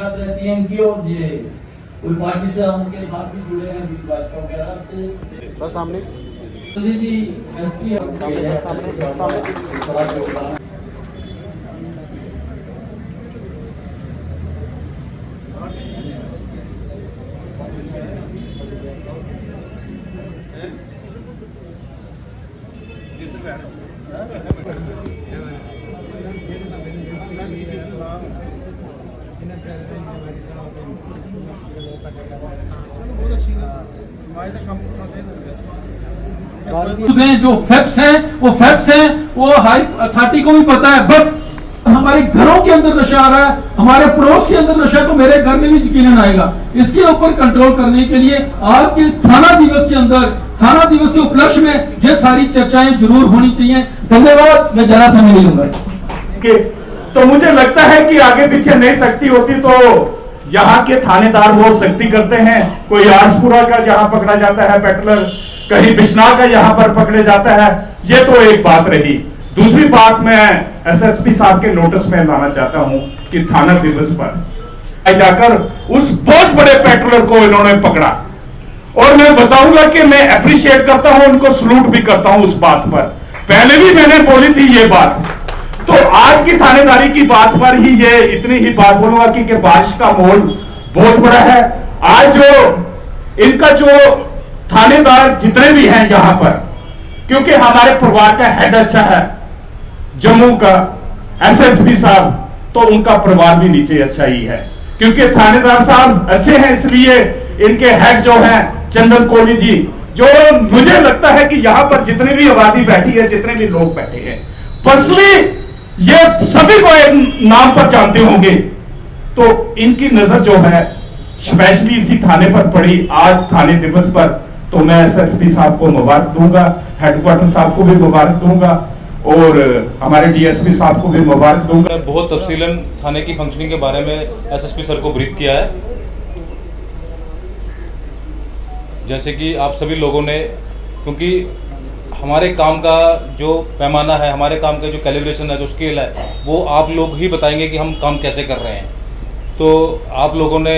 तहकीकात रहती है इनकी, और ये कोई पार्टी से उनके साथ भी जुड़े हैं भाजपा वगैरह से। सर सामने जी एसपी सामने जो फैक्ट्स हैं वो हाई अथॉरिटी को भी पता है, बट हमारे घरों के अंदर नशा आ रहा है, हमारे पड़ोस के अंदर नशा, तो मेरे घर में भी यकीनन आएगा। इसके ऊपर कंट्रोल करने के लिए आज के इस थाना दिवस के अंदर, थाना दिवस के उपलक्ष्य में ये सारी चर्चाएं जरूर होनी चाहिए। धन्यवाद, मैं जरा समय नहीं लूंगा। तो मुझे लगता है कि आगे पीछे नहीं सकती होती तो यहाँ के थानेदार बहुत सख्ती करते हैं। कोई आसपुरा का जहां पकड़ा जाता है पेट्रोलर, कहीं बिश्नाह का यहाँ पर पकड़े जाता है। ये तो एक बात रही। दूसरी बात मैं एसएसपी साहब के नोटिस में लाना चाहता हूं कि थाना दिवस पर जाकर उस बहुत बड़े पेट्रोलर को इन्होंने पकड़ा, और मैं बताऊंगा कि मैं अप्रिशिएट करता हूं, उनको सलूट भी करता हूं उस बात पर। पहले भी मैंने बोली थी ये बात, तो आज की थानेदारी की बात पर ही ये इतनी ही बात बोलूंगा कि बारिश का माहौल बहुत बड़ा है। आज जो इनका जो थानेदार जितने भी हैं यहां पर, क्योंकि हमारे परिवार का हेड अच्छा है जम्मू का एसएसपी साहब, तो उनका परिवार भी नीचे अच्छा ही है, क्योंकि थानेदार साहब अच्छे हैं, इसलिए इनके हेड जो हैं चंदन कोहली जी, जो मुझे लगता है कि यहां पर जितनी भी आबादी बैठी है, जितने भी लोग बैठे हैं, पर्सनली ये सभी को एक नाम पर जानते होंगे, तो इनकी नजर जो है स्पेशली इसी थाने पर पड़ी आज थाने दिवस पर। तो मैं एसएसपी साहब को मुबारक दूंगा, हेडक्वार्टर साहब को भी मुबारक दूंगा, और हमारे डीएसपी साहब को भी मुबारक दूंगा। बहुत तफसीलन थाने की फंक्शनिंग के बारे में एसएसपी सर को ब्रीफ किया है। जैसे कि आप सभी लोगों ने, क्योंकि हमारे काम का जो पैमाना है, हमारे काम का जो कैलिब्रेशन है, जो स्केल है, वो आप लोग ही बताएंगे कि हम काम कैसे कर रहे हैं। तो आप लोगों ने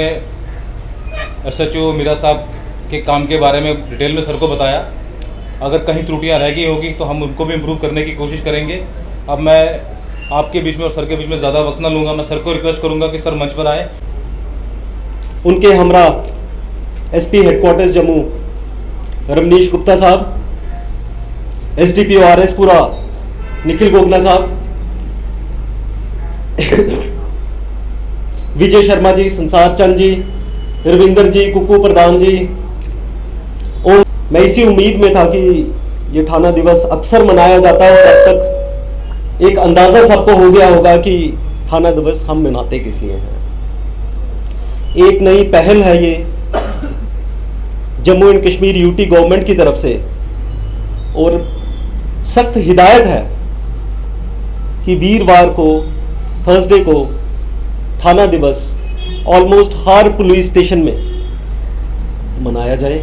एसएचओ मीरा साहब के काम के बारे में डिटेल में सर को बताया। अगर कहीं त्रुटियां रह गई होगी तो हम उनको भी इम्प्रूव करने की कोशिश करेंगे। अब मैं आपके बीच में और सर के बीच में ज़्यादा वक्त ना लूँगा। मैं सर को रिक्वेस्ट करूँगा कि सर मंच पर आए। उनके हमरा एसपी हेडक्वार्टर्स जम्मू रमनीश गुप्ता साहब, एसडीपीओ आरएस पुरा निखिल गोगना साहब, विजय शर्मा जी, संसार चंद जी, रविंदर जी, कुकू प्रधान जी। और मैं इसी उम्मीद में था कि ये थाना दिवस अक्सर मनाया जाता है, और अब तक एक अंदाजा सबको हो गया होगा कि थाना दिवस हम मनाते किस लिए हैं। एक नई पहल है ये Jammu and Kashmir UT government की तरफ से, और सख्त हिदायत है कि वीरवार को, थर्सडे को थाना दिवस ऑलमोस्ट हर पुलिस स्टेशन में मनाया जाए,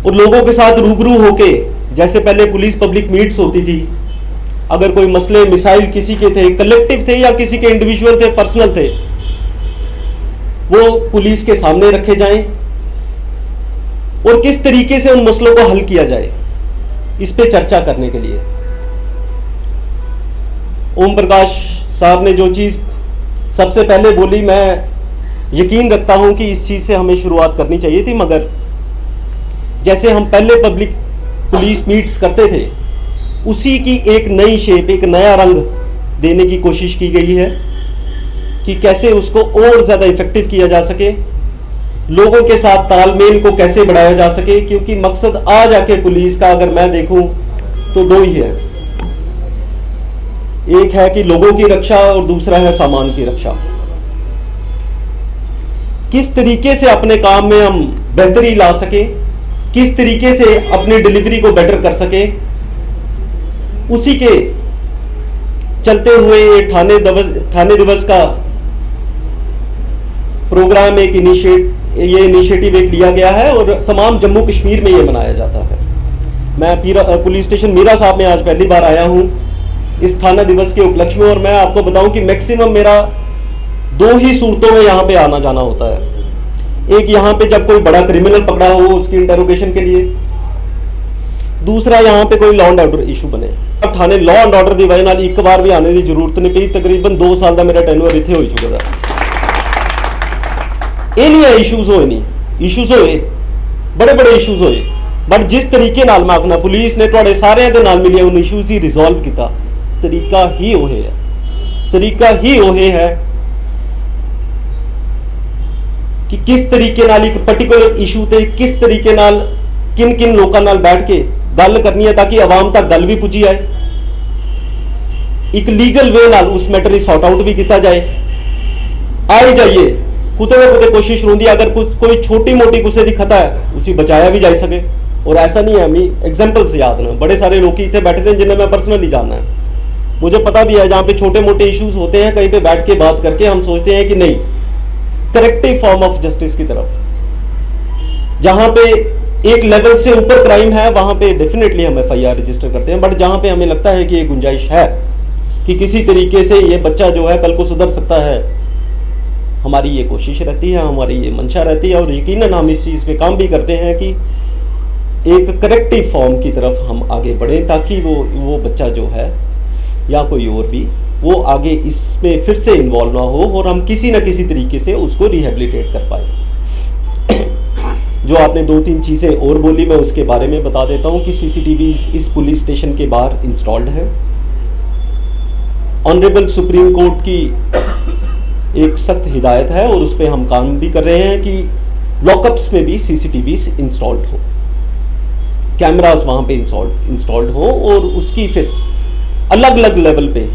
और लोगों के साथ रूबरू होके, जैसे पहले पुलिस पब्लिक मीट्स होती थी, अगर कोई मसले मिसाइल किसी के थे, कलेक्टिव थे या किसी के इंडिविजुअल थे, पर्सनल थे, वो पुलिस के सामने रखे जाएं, और किस तरीके से उन मसलों को हल किया जाए, इस पे चर्चा करने के लिए ओम प्रकाश साहब ने जो चीज सबसे पहले बोली, मैं यकीन रखता हूं कि इस चीज से हमें शुरुआत करनी चाहिए थी, मगर जैसे हम पहले पब्लिक पुलिस मीट्स करते थे, उसी की एक नई शेप, एक नया रंग देने की कोशिश की गई है कि कैसे उसको और ज्यादा इफेक्टिव किया जा सके, लोगों के साथ तालमेल को कैसे बढ़ाया जा सके। क्योंकि मकसद आज आके पुलिस का अगर मैं देखूं तो दो ही है, एक है कि लोगों की रक्षा और दूसरा है सामान की रक्षा। किस तरीके से अपने काम में हम बेहतरी ला सके, किस तरीके से अपनी डिलीवरी को बेटर कर सके, उसी के चलते हुए ये थाने दिवस का प्रोग्राम एक इनिशिएटिव एक लिया गया है, और तमाम जम्मू कश्मीर में ये मनाया जाता है। मैं पुलिस स्टेशन मीरा साहब में आज पहली बार आया हूं इस थाना दिवस के उपलक्ष्य में, और मैं आपको बताऊं कि मैक्सिमम मेरा दो ही सूरतों में यहाँ पे आना जाना होता है। एक यहाँ पे जब कोई बड़ा क्रिमिनल पकड़ा हो उसकी इंटरोगेशन के लिए, दूसरा यहाँ पे कोई लॉ एंड ऑर्डर इशू बने। अब थाने लॉ एंड ऑर्डर की वजह एक बार भी आने की जरूरत नहीं पई। तकरीबन 2 साल का मेरा टेन्योर इत्थे हो चुका था। ये नहीं है इशूज होए, नहीं इशूज होए, बड़े बड़े इशूज होए, बट जिस तरीके नाल मैं आखना पुलिस ने तुहाडे सारे दे नाल मिलिए उन इशूज ही रिजॉल्व किया, तरीका ही ओहे है, तरीका ही ओहे है कि किस तरीके नाल एक पर्टिकुलर इशू ते किस तरीके नाल किन किन लोगों नाल बैठ के गल करनी है ताकि आवाम तक गल भी पुजी आए, एक लीगल वे नाल उस मैटर सॉर्ट आउट भी किया जाए। आए जाइए कुते ना कुते कोशिश होंगी अगर कोई छोटी मोटी किसी की खता है उसी बचाया भी जा सके। और ऐसा नहीं है, हमें एग्जाम्पल्स याद ना, बड़े सारे लोग इतने बैठे थे जिन्हें मैं पर्सनली जानना है, मुझे पता भी है जहाँ पे छोटे मोटे इश्यूज होते हैं कहीं पे बैठ के बात करके हम सोचते हैं कि नहीं करेक्टिव फॉर्म ऑफ जस्टिस की तरफ, जहां पे एक लेवल से ऊपर क्राइम है वहां पे डेफिनेटली हम FIR रजिस्टर करते हैं। बट जहां पे हमें लगता है कि ये गुंजाइश है कि किसी तरीके से ये बच्चा जो है कल को सुधर सकता है, हमारी ये कोशिश रहती है, हमारी ये मंशा रहती है और यकीनन हम इस चीज़ पे काम भी करते हैं कि एक करेक्टिव फॉर्म की तरफ हम आगे बढ़ें ताकि वो बच्चा जो है या कोई और भी वो आगे इसमें फिर से इन्वॉल्व ना हो और हम किसी न किसी तरीके से उसको रिहेबिलिटेट कर पाए। जो आपने 2-3 चीज़ें और बोली मैं उसके बारे में बता देता हूँ कि CCTV इस पुलिस स्टेशन के बाहर इंस्टॉल्ड है। ऑनरेबल सुप्रीम कोर्ट की एक सख्त हिदायत है और उस पर हम काम भी कर रहे हैं कि लॉकअप्स में भी CCTVs इंस्टॉल्ड हो, कैमरास वहाँ पे इंस्टॉल्ड हो और उसकी फिर अलग अलग लेवल पे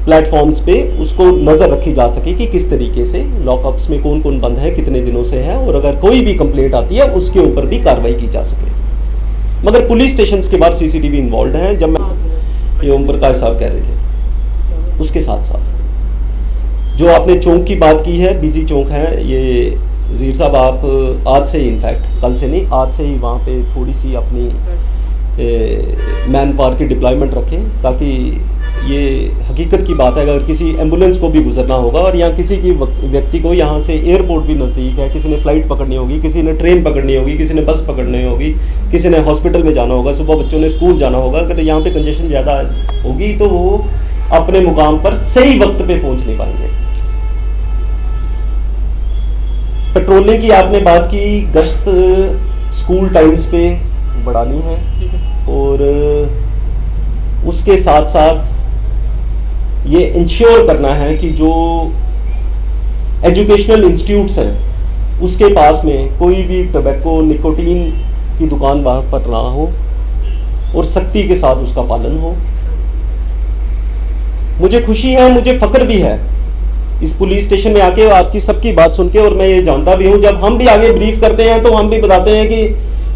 प्लेटफॉर्म्स पे उसको नज़र रखी जा सके कि किस तरीके से लॉकअप्स में कौन कौन बंद है, कितने दिनों से है और अगर कोई भी कंप्लेंट आती है उसके ऊपर भी कार्रवाई की जा सके। मगर पुलिस स्टेशन के बाद CCTV इन्वॉल्व हैं। जब मैं ये ओम प्रकाश साहब कह रहे थे उसके साथ साथ जो आपने चौक की बात की है, बिजी चौक है ये वज़ीर साहब, आप आज से ही इनफैक्ट कल से नहीं आज से ही वहाँ पे थोड़ी सी अपनी मैन पावर की डिप्लॉयमेंट रखें ताकि ये हकीकत की बात है अगर किसी एम्बुलेंस को भी गुजरना होगा और यहाँ किसी की व्यक्ति को यहाँ से एयरपोर्ट भी नज़दीक है, किसी ने फ़्लाइट पकड़नी होगी, किसी ने ट्रेन पकड़नी होगी, किसी ने बस पकड़नी होगी, किसी ने हॉस्पिटल में जाना होगा, सुबह बच्चों ने स्कूल जाना होगा, अगर यहाँ पे कंजेशन ज़्यादा होगी तो वो अपने मुकाम पर सही वक्त पे पहुँच नहीं पाएंगे। पेट्रोलिंग की आपने बात की, गश्त स्कूल टाइम्स पे बढ़ानी है और उसके साथ साथ ये इंश्योर करना है कि जो एजुकेशनल इंस्टीट्यूट्स हैं उसके पास में कोई भी टबैको निकोटीन की दुकान वहाँ पर ना हो और सख्ती के साथ उसका पालन हो। मुझे खुशी है, मुझे फख्र भी है इस पुलिस स्टेशन में आके आपकी सबकी बात सुन के, और मैं ये जानता भी हूँ जब हम भी आगे ब्रीफ करते हैं तो हम भी बताते हैं कि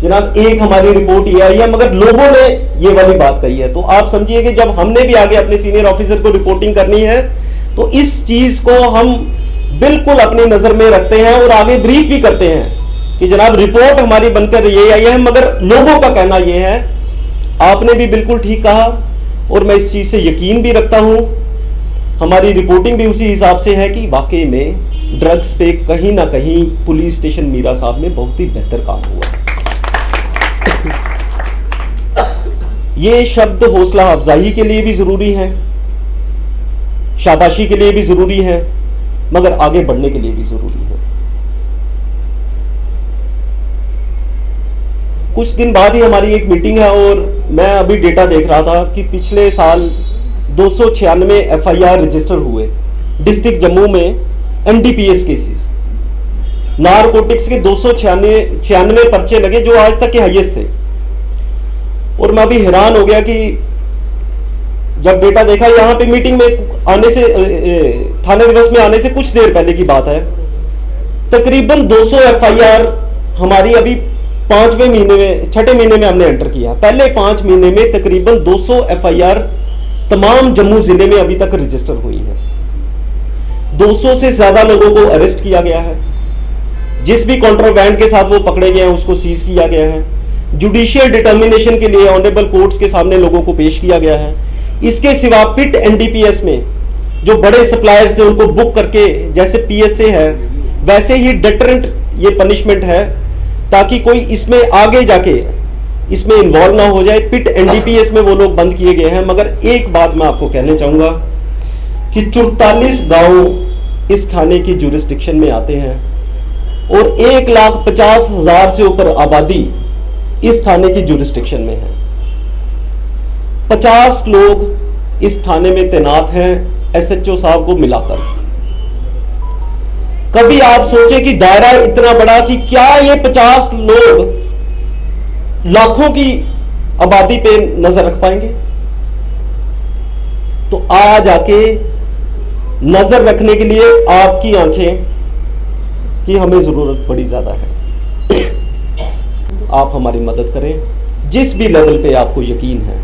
जनाब एक हमारी रिपोर्ट ये आई है मगर लोगों ने ये वाली बात कही है। तो आप समझिए कि जब हमने भी आगे अपने सीनियर ऑफिसर को रिपोर्टिंग करनी है तो इस चीज को हम बिल्कुल अपनी नजर में रखते हैं और आगे ब्रीफ भी करते हैं कि जनाब रिपोर्ट हमारी बनकर ये आई है मगर लोगों का कहना ये है। आपने भी बिल्कुल ठीक कहा और मैं इस चीज से यकीन भी रखता हूं, हमारी रिपोर्टिंग भी उसी हिसाब से है कि वाकई में ड्रग्स पे कहीं ना कहीं पुलिस स्टेशन मीरा साहब में बहुत ही बेहतर काम हुआ। ये शब्द हौसला अफजाई के लिए भी जरूरी है, शाबाशी के लिए भी जरूरी है, मगर आगे बढ़ने के लिए भी जरूरी है। कुछ दिन बाद ही हमारी एक मीटिंग है और मैं अभी डेटा देख रहा था कि पिछले साल 296 FIR रजिस्टर हुए डिस्ट्रिक्ट जम्मू में NDPS केसेस, नारकोटिक्स के 296 पर्चे लगे जो आज तक के हाईएस्ट थे। और मैं अभी हैरान हो गया कि जब डेटा देखा, यहाँ पे मीटिंग में आने से थाने दिवस में आने से कुछ देर पहले की बात है, तकरीबन 200 FIR हमारी अभी 5वें महीने में 6ठे महीने में हमने एंटर किया। पहले 5 महीने में तकरीबन 200 FIR तमाम जम्मू जिले में अभी तक रजिस्टर हुई है। 200 से ज्यादा लोगों को अरेस्ट किया गया है, जिस भी कॉन्ट्राबैंड के साथ वो पकड़े गए हैं उसको सीज किया गया है, जुडिशियल डिटर्मिनेशन के लिए ऑनरेबल कोर्ट्स के सामने लोगों को पेश किया गया है। इसके सिवा पिट NDPS में जो बड़े सप्लायर्स हैं उनको बुक करके, जैसे पीएसए है वैसे ही डेटरेंट ये पनिशमेंट है, ताकि कोई इसमें आगे जाके इसमें इन्वॉल्व ना हो जाए। पिट एनडीपीएस में वो लोग बंद किए गए हैं, मगर एक बात मैं आपको कहना चाहूंगा कि 44 गांव इस थाने की जुरिस्डिक्शन में आते हैं और 1,50,000 से ऊपर आबादी इस थाने की जुरिस्डिक्शन में है। 50 लोग इस थाने में तैनात हैं एसएचओ साहब को मिलाकर। कभी आप सोचे कि दायरा इतना बड़ा कि क्या ये 50 लोग लाखों की आबादी पे नजर रख पाएंगे? तो आज आके नजर रखने के लिए आपकी आंखें की हमें जरूरत बड़ी ज्यादा है। आप हमारी मदद करें जिस भी लेवल पे आपको यकीन है।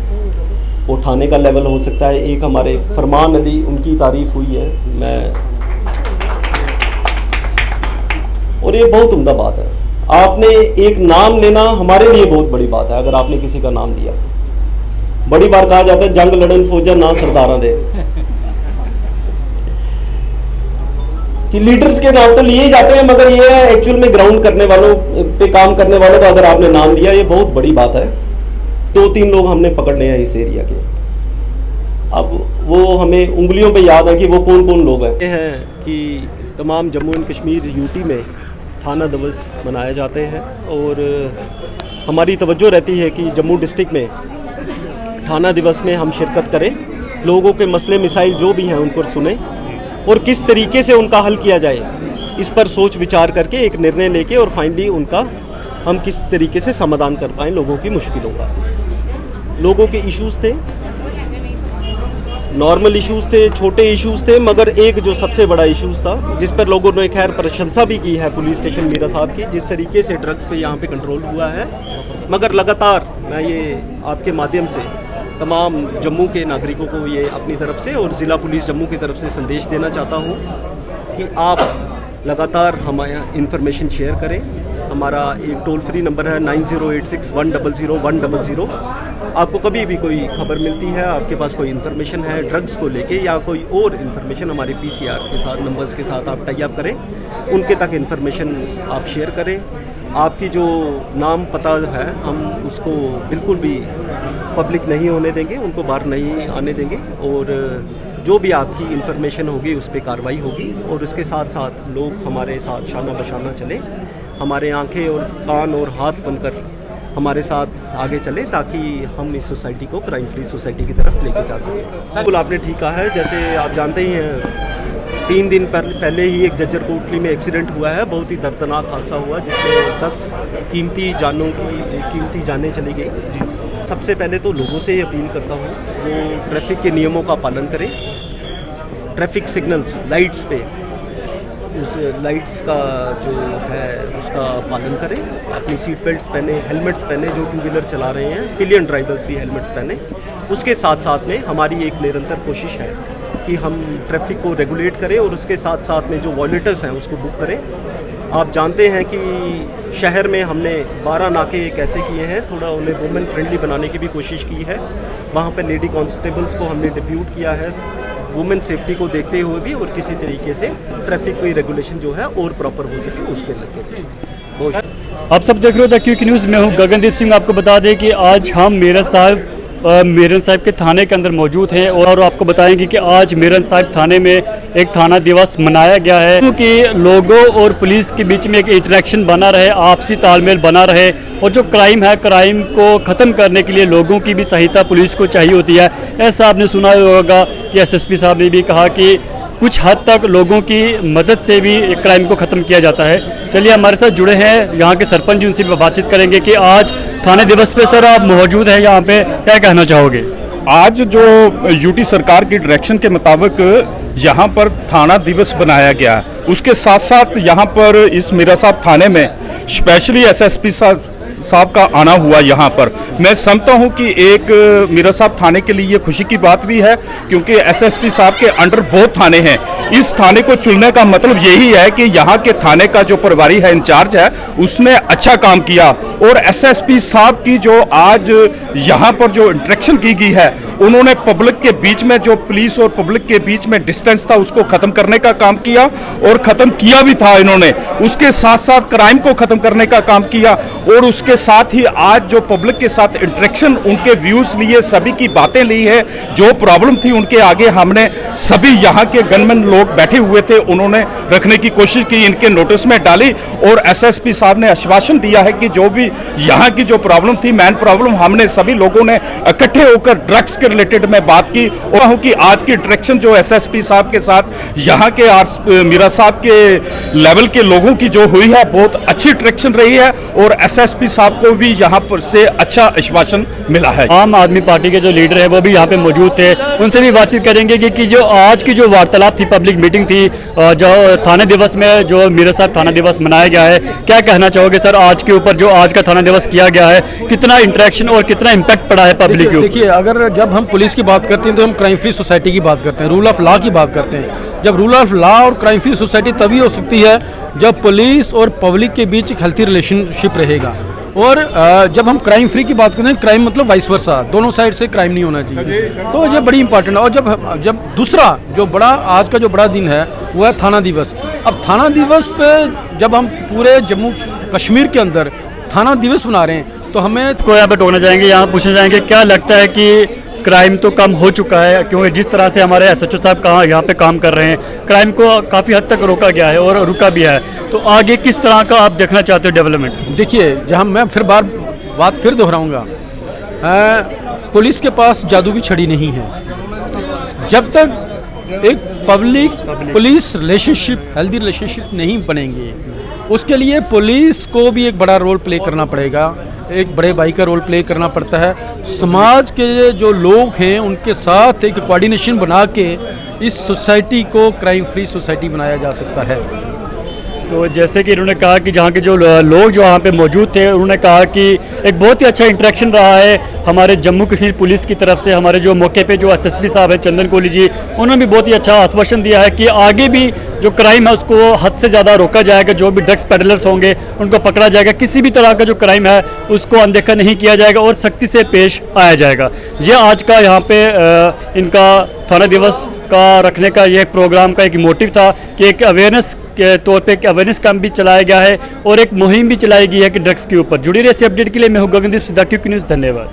वो थाने का लेवल हो सकता है, एक हमारे फरमान अली, उनकी तारीफ हुई है, और ये बहुत उम्दा बात है। आपने एक नाम लेना हमारे लिए बहुत बड़ी बात है। अगर आपने किसी का नाम लिया, बड़ी बार कहा जाता है जंग लड़न फौजा ना सरदारा दे, कि लीडर्स के नाम तो लिए जाते हैं, मगर ये एक्चुअल में ग्राउंड करने वालों पे काम करने वालों का अगर आपने नाम लिया, ये बहुत बड़ी बात है। 2-3 लोग हमने पकड़ने हैं इस एरिया के। अब वो हमें उंगलियों पे याद है कि वो कौन कौन लोग हैं कि तमाम जम्मू एंड कश्मीर यूटी में थाना दिवस मनाए जाते हैं, और हमारी तवज्जो रहती है कि जम्मू डिस्ट्रिक्ट में थाना दिवस में हम शिरकत करें, लोगों के मसले मिसाइल जो भी हैं उन पर सुने और किस तरीके से उनका हल किया जाए, इस पर सोच विचार करके एक निर्णय लेके और फाइनली उनका हम किस तरीके से समाधान कर पाएँ लोगों की मुश्किलों का। लोगों के इश्यूज़ थे, नॉर्मल इश्यूज़ थे, छोटे इश्यूज़ थे, मगर एक जो सबसे बड़ा इश्यूज़ था जिस पर लोगों ने खैर प्रशंसा भी की है पुलिस स्टेशन मीरा साहब की, जिस तरीके से ड्रग्स पे यहाँ पे कंट्रोल हुआ है। मगर लगातार मैं ये आपके माध्यम से तमाम जम्मू के नागरिकों को ये अपनी तरफ से और ज़िला पुलिस जम्मू की तरफ से संदेश देना चाहता हूँ कि आप लगातार हमारा इन्फॉर्मेशन शेयर करें। हमारा एक टोल फ्री नंबर है 9086100100। आपको कभी भी कोई खबर मिलती है, आपके पास कोई इन्फॉर्मेशन है ड्रग्स को लेके या कोई और इन्फॉर्मेशन, हमारे पीसीआर के साथ नंबर्स के साथ आप टाई अप करें, उनके तक इन्फॉर्मेशन आप शेयर करें। आपकी जो नाम पता है हम उसको बिल्कुल भी पब्लिक नहीं होने देंगे, उनको बाहर नहीं आने देंगे, और जो भी आपकी इन्फॉर्मेशन होगी उस पर कार्रवाई होगी। और उसके साथ साथ लोग हमारे साथ शाना बशाना चले, हमारे आंखें और कान और हाथ बनकर हमारे साथ आगे चले, ताकि हम इस सोसाइटी को क्राइम फ्री सोसाइटी की तरफ लेके जा सकें। बिल्कुल आपने ठीक कहा है, जैसे आप जानते ही हैं 3 दिन पहले ही एक जज्जर कोटली में एक्सीडेंट हुआ है, बहुत ही दर्दनाक हादसा हुआ जिसमें 10 कीमती जानें चली गई। सबसे पहले तो लोगों से अपील करता हूँ वो ट्रैफिक के नियमों का पालन करें, ट्रैफिक सिग्नल्स लाइट्स पे उस लाइट्स का जो है उसका पालन करें, अपनी सीट बेल्ट्स पहने, हेलमेट्स पहने, जो 2 व्हीलर चला रहे हैं पिलियन ड्राइवर्स भी हेलमेट्स पहने। उसके साथ साथ में हमारी एक निरंतर कोशिश है कि हम ट्रैफिक को रेगुलेट करें और उसके साथ साथ में जो वॉलेटर्स हैं उसको बुक करें। आप जानते हैं कि शहर में हमने 12 नाके एक ऐसे किए हैं, थोड़ा उन्हें वुमेन फ्रेंडली बनाने की भी कोशिश की है। वहाँ पर लेडी कांस्टेबल्स को हमने डिप्यूट किया है वुमेन सेफ्टी को देखते हुए भी, और किसी तरीके से ट्रैफिक की रेगुलेशन जो है और प्रॉपर हो सके उसके लगे। आप सब देख रहे हो द क्विक न्यूज़ में हूँ गगनदीप सिंह। आपको बता दें कि आज हम मेरन साहिब के थाने के अंदर मौजूद हैं और आपको बताएंगे कि आज मेरन साहिब थाने में एक थाना दिवस मनाया गया है, क्योंकि लोगों और पुलिस के बीच में एक इंटरेक्शन बना रहे, आपसी तालमेल बना रहे, और जो क्राइम है क्राइम को ख़त्म करने के लिए लोगों की भी सहायता पुलिस को चाहिए होती है। ऐसा आपने सुना होगा कि एसएसपी साहब ने भी कहा कि कुछ हद तक लोगों की मदद से भी क्राइम को ख़त्म किया जाता है। चलिए हमारे साथ जुड़े हैं यहाँ के सरपंच, उनसे भी बातचीत करेंगे कि आज थाने दिवस पे सर आप मौजूद हैं यहाँ पे, क्या कहना चाहोगे? आज जो यूटी सरकार की डायरेक्शन के मुताबिक यहाँ पर थाना दिवस बनाया गया, उसके साथ साथ यहाँ पर इस मीरा साहब थाने में स्पेशली एसएसपी साहब का आना हुआ। यहाँ पर मैं समझता हूँ कि एक मीरा साहब थाने के लिए ये खुशी की बात भी है, क्योंकि एसएसपी साहब के अंडर बहुत थाने हैं। इस थाने को चुनने का मतलब यही है कि यहाँ के थाने का जो प्रभारी है, इंचार्ज है, उसने अच्छा काम किया, और एसएसपी साहब की जो आज यहाँ पर जो इंटरेक्शन की गई है उन्होंने पब्लिक के बीच में जो पुलिस और पब्लिक के बीच में डिस्टेंस था उसको खत्म करने का काम किया, और खत्म किया भी था इन्होंने। उसके साथ साथ क्राइम को खत्म करने का काम किया, और उसके साथ ही आज जो पब्लिक के साथ इंटरेक्शन, उनके व्यूज लिए, सभी की बातें ली है, जो प्रॉब्लम थी उनके आगे हमने सभी यहाँ के गनमैन लोग बैठे हुए थे, उन्होंने रखने की कोशिश की, इनके नोटिस में डाली, और एसएसपी साहब ने आश्वासन दिया है कि जो भी यहाँ की जो प्रॉब्लम थी, मेन प्रॉब्लम, हमने सभी लोगों ने इकट्ठे होकर ड्रग्स के रिलेटेड में बात की। और हूँ कि आज की डायरेक्शन जो एसएसपी साहब के साथ यहाँ के मीरा साहब के लेवल के लोगों की जो हुई है, बहुत अच्छी डायरेक्शन रही है, और एसएसपी साहब को भी यहाँ पर से अच्छा आश्वासन मिला है। आम आदमी पार्टी के जो लीडर है वो भी यहाँ पे मौजूद थे, उनसे भी बातचीत करेंगे कि जो आज की जो वार्तालाप थी, पब्लिक मीटिंग थी, जो थाना दिवस में जो मीरा साहब थाना दिवस मनाया गया है, क्या कहना चाहोगे सर आज के ऊपर, जो आज का थाना दिवस किया गया है, कितना इंटरेक्शन और कितना इम्पैक्ट पड़ा है पब्लिक के ऊपर? देखिए, अगर जब हम पुलिस की बात करते हैं तो हम क्राइम फ्री सोसाइटी की बात करते हैं, रूल ऑफ लॉ की बात करते हैं। जब रूल ऑफ लॉ और क्राइम फ्री सोसाइटी तभी हो सकती है जब पुलिस और पब्लिक के बीच एक हेल्थी रिलेशनशिप रहेगा। और जब हम क्राइम फ्री की बात करते हैं, क्राइम मतलब वाइस वर्सा, दोनों साइड से क्राइम नहीं होना चाहिए, तो ये बड़ी इंपॉर्टेंट है। और जब दूसरा जो बड़ा आज का जो बड़ा दिन है वो है थाना दिवस। अब थाना दिवस पे जब हम पूरे जम्मू कश्मीर के अंदर थाना दिवस मना रहे हैं तो हमें को यहाँ पे टोकना चाहेंगे, यहाँ पूछना चाहेंगे क्या लगता है कि क्राइम तो कम हो चुका है, क्योंकि जिस तरह से हमारे एसएचओ साहब यहाँ पे काम कर रहे हैं, क्राइम को काफ़ी हद तक रोका गया है और रुका भी है, तो आगे किस तरह का आप देखना चाहते हो डेवलपमेंट? देखिए, जहाँ मैं बात फिर दोहराऊंगा, पुलिस के पास जादू की छड़ी नहीं है। जब तक एक public police relationship, healthy relationship नहीं बनेंगे, उसके लिए पुलिस को भी एक बड़ा रोल प्ले करना पड़ेगा, एक बड़े भाई का रोल प्ले करना पड़ता है। समाज के जो लोग हैं उनके साथ एक कोऑर्डिनेशन बना के इस सोसाइटी को क्राइम फ्री सोसाइटी बनाया जा सकता है। तो जैसे कि इन्होंने कहा कि जहाँ के जो लोग जो वहाँ पे मौजूद थे, उन्होंने कहा कि एक बहुत ही अच्छा इंटरेक्शन रहा है हमारे जम्मू कश्मीर पुलिस की तरफ से। हमारे जो मौके पे जो एसएसपी साहब हैं चंदन कोहली जी, उन्होंने भी बहुत ही अच्छा आश्वासन दिया है कि आगे भी जो क्राइम है उसको हद से ज़्यादा रोका जाएगा, जो भी ड्रग्स पेडलर्स होंगे उनको पकड़ा जाएगा, किसी भी तरह का जो क्राइम है उसको अनदेखा नहीं किया जाएगा और सख्ती से पेश आया जाएगा। ये आज का यहाँ पे इनका थाना दिवस का रखने का ये प्रोग्राम का एक मोटिव था कि एक अवेयरनेस के तौर पे एक अवेयरनेस कैंप भी चलाया गया है और एक मुहिम भी चलाई गई है कि ड्रग्स के ऊपर। जुड़ी रही इस अपडेट के लिए मैं हूँ गगनदीप सिद्धार्थ, क्यूकी न्यूज़। धन्यवाद।